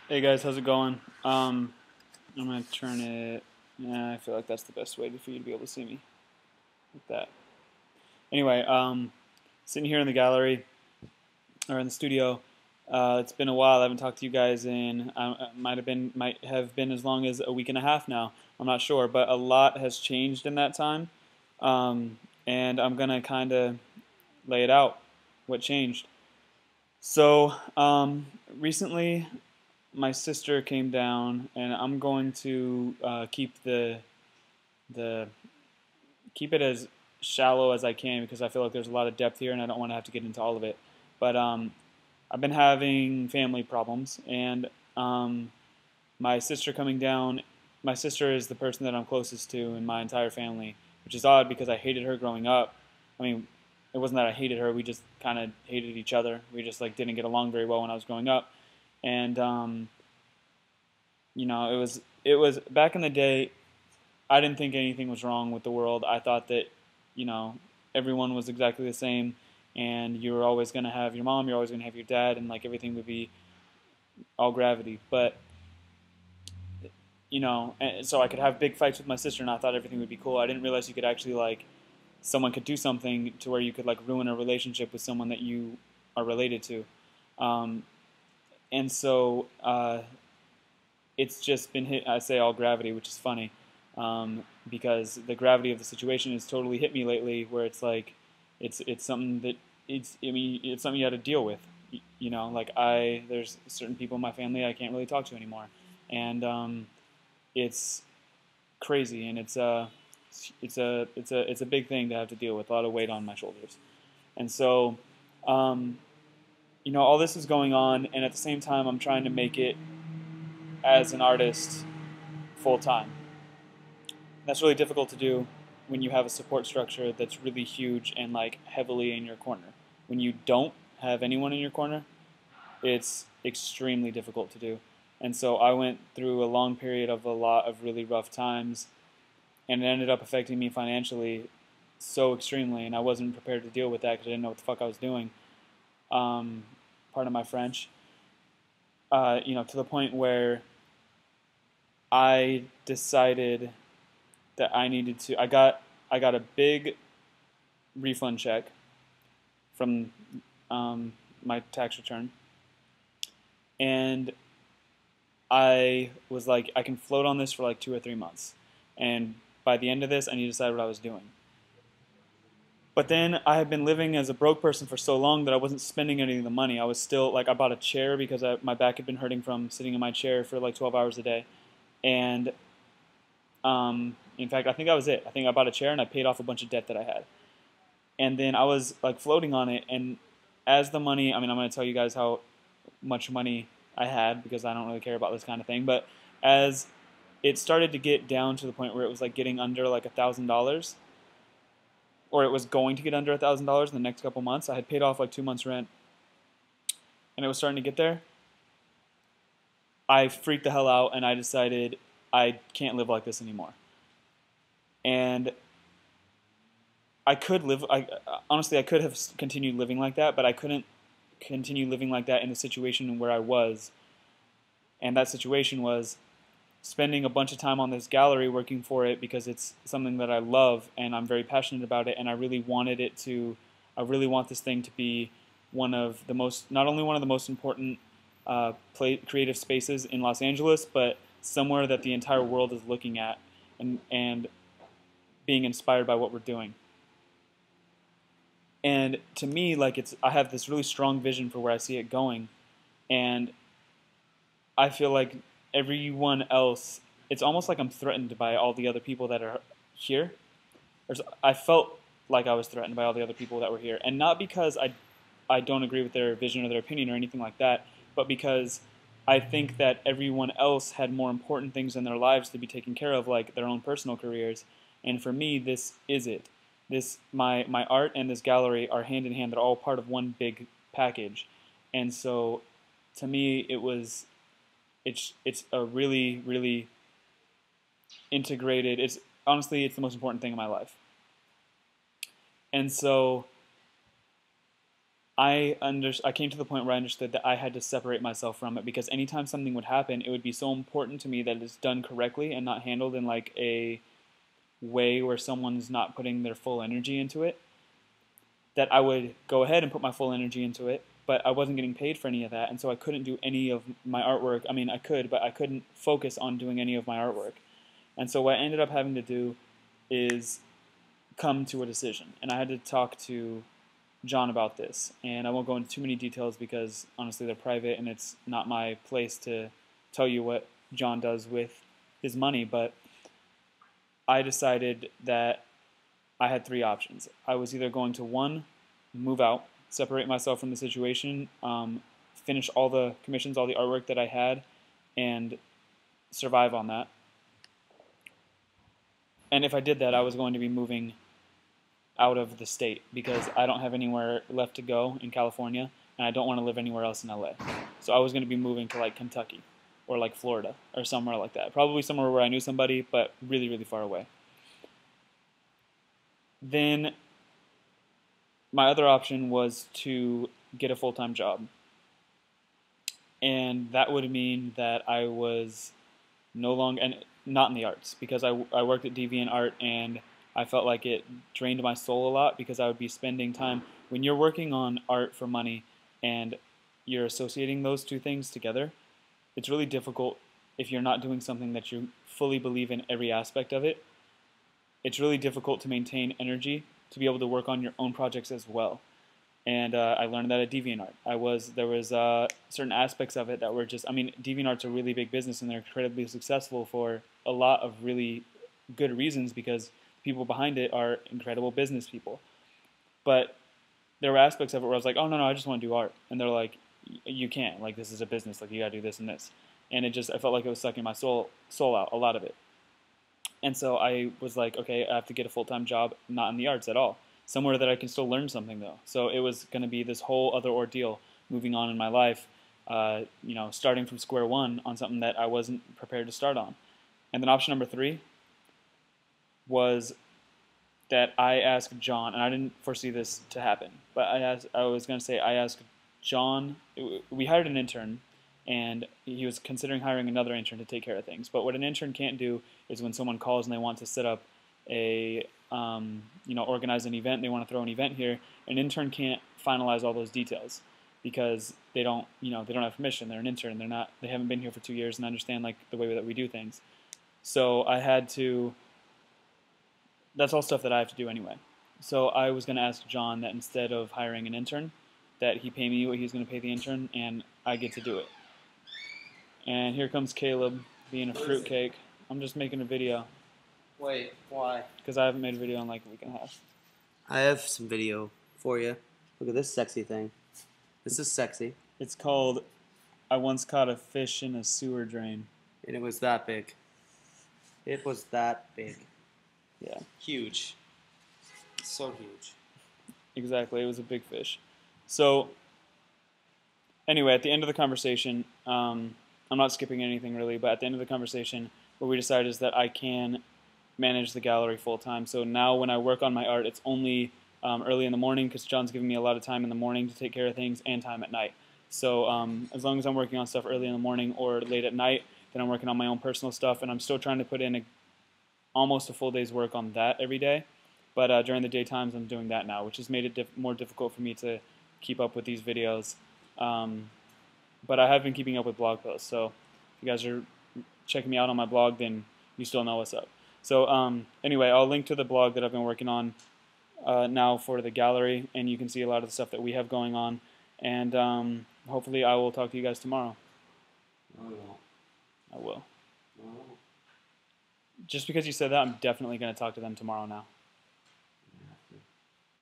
Hey guys, how's it going? I'm gonna turn it. Yeah, I feel like that's the best way for you to be able to see me like that. Anyway, sitting here in the gallery or in the studio. It's been a while. I haven't talked to you guys in might have been as long as a week and a half now. I'm not sure, but a lot has changed in that time, um, and I'm gonna kind of lay it out what changed. So recently my sister came down, and I'm going to the keep it as shallow as I can because I feel like there's a lot of depth here, and I don't want to have to get into all of it. But I've been having family problems, and my sister coming down. My sister is the person that I'm closest to in my entire family, which is odd because I hated her growing up. I mean, it wasn't that I hated her; we just kind of hated each other. We just like didn't get along very well when I was growing up, and it was back in the day. I didn't think anything was wrong with the world. I thought that you know everyone was exactly the same, and you were always going to have your mom, you're always going to have your dad, and like everything would be all gravity. But and so I could have big fights with my sister, and I thought everything would be cool. I didn't realize you could actually like someone could do something to where you could like ruin a relationship with someone that you are related to. Um, and so it's just been hit. I say all gravity, which is funny, because the gravity of the situation has totally hit me lately. Where it's like, it's something that it's something you had to deal with. Like there's certain people in my family I can't really talk to anymore, and it's crazy, and it's a big thing to have to deal with, a lot of weight on my shoulders, and so. Um, all this is going on, and at the same time, I'm trying to make it as an artist full time. That's really difficult to do when you have a support structure that's really huge and like heavily in your corner. When you don't have anyone in your corner, it's extremely difficult to do. And so I went through a long period of a lot of really rough times, and it ended up affecting me financially so extremely, and I wasn't prepared to deal with that because I didn't know what the fuck I was doing. Um, Pardon my French. To the point where I decided that I needed to. I got a big refund check from my tax return, and I was like, I can float on this for like 2 or 3 months, and by the end of this, I need to decide what I was doing. But then I had been living as a broke person for so long that I wasn't spending any of the money. I was still like, I bought a chair because my back had been hurting from sitting in my chair for like 12 hours a day, and in fact, I think that was it. I think I bought a chair and I paid off a bunch of debt that I had, and then I was like floating on it. And as the money, I mean, I'm going to tell you guys how much money I had because I don't really care about this kind of thing. But as it started to get down to the point where it was like getting under like $1,000, or it was going to get under $1,000 in the next couple months. I had paid off like 2 months rent, and it was starting to get there. I freaked the hell out, and I decided I can't live like this anymore. And I could live. I honestly, I could have continued living like that, but I couldn't continue living like that in the situation where I was. And that situation was spending a bunch of time on this gallery working for it because it's something that I love and I'm very passionate about it, and I really wanted it to. I really want this thing to be one of the most, not only one of the most important creative spaces in Los Angeles, but somewhere that the entire world is looking at and being inspired by what we're doing. And to me, like I have this really strong vision for where I see it going, and I feel like everyone else, it's almost like I'm threatened by all the other people that are here. I felt like I was threatened by all the other people that were here, and not because I don't agree with their vision or their opinion or anything like that, but because I think that everyone else had more important things in their lives to be taken care of, like their own personal careers. And for me, this is it. This my art and this gallery are hand in hand. They're all part of one big package. And so, to me, it's a really really integrated. It's honestly it's the most important thing in my life. And so I came to the point where I understood that I had to separate myself from it, because anytime something would happen, it would be so important to me that it's done correctly and not handled in like a way where someone's not putting their full energy into it, that I would go ahead and put my full energy into it, but I wasn't getting paid for any of that, and so I couldn't do any of my artwork. I mean, I could, but I couldn't focus on doing any of my artwork. And so what I ended up having to do is come to a decision, and I had to talk to John about this, and I won't go into too many details because honestly they're private and it's not my place to tell you what John does with his money, but I decided that I had three options. I was either going to, one, move out, separate myself from the situation, finish all the commissions, all the artwork that I had, and survive on that. And if I did that, I was going to be moving out of the state because I don't have anywhere left to go in California, and I don't want to live anywhere else in LA. So I was going to be moving to like Kentucky or like Florida or somewhere like that. Probably somewhere where I knew somebody, but really, really far away. Then my other option was to get a full-time job. And that would mean that I was no longer, and not in the arts, because I worked at DeviantArt and I felt like it drained my soul a lot because I would be spending time, when you're working on art for money and you're associating those two things together, it's really difficult if you're not doing something that you fully believe in every aspect of it. It's really difficult to maintain energy to be able to work on your own projects as well. And I learned that at DeviantArt. There was certain aspects of it that were just, I mean, DeviantArt's a really big business and they're incredibly successful for a lot of really good reasons because people behind it are incredible business people. But there were aspects of it where I was like, oh, no, I just want to do art. And they're like, you can't. Like, this is a business. Like, you got to do this and this. And I felt like it was sucking my soul out, a lot of it. And so I was like, okay, I have to get a full-time job, not in the arts at all. Somewhere that I can still learn something, though. So it was going to be this whole other ordeal moving on in my life, starting from square one on something that I wasn't prepared to start on. And then option number 3 was that I asked John, and I didn't foresee this to happen, but I asked John, we hired an intern, and he was considering hiring another intern to take care of things. But what an intern can't do is when someone calls and they want to set up organize an event, they want to throw an event here, an intern can't finalize all those details because they don't have permission. They're an intern. They haven't been here for 2 years and understand like the way that we do things. So that's all stuff that I have to do anyway. So I was going to ask John that instead of hiring an intern, that he pay me what he's going to pay the intern, and I get to do it. And here comes Caleb being a fruitcake. I'm just making a video. Wait, why? Because I haven't made a video in like a week and a half. I have some video for you. Look at this sexy thing. This is sexy. It's called I Once Caught a Fish in a Sewer Drain. And it was that big. It was that big. Yeah. Huge. So huge. Exactly. It was a big fish. So, anyway, at the end of the conversation, I'm not skipping anything really, but at the end of the conversation, what we decided is that I can manage the gallery full-time. So now when I work on my art, it's only early in the morning because John's giving me a lot of time in the morning to take care of things and time at night. So as long as I'm working on stuff early in the morning or late at night, then I'm working on my own personal stuff, and I'm still trying to put in almost a full day's work on that every day. But during the daytimes, I'm doing that now, which has made it more difficult for me to keep up with these videos. But I have been keeping up with blog posts, so if you guys are checking me out on my blog, then you still know what's up. So anyway, I'll link to the blog that I've been working on now for the gallery, and you can see a lot of the stuff that we have going on. And hopefully I will talk to you guys tomorrow. No, you won't. I will. No. Just because you said that, I'm definitely going to talk to them tomorrow now.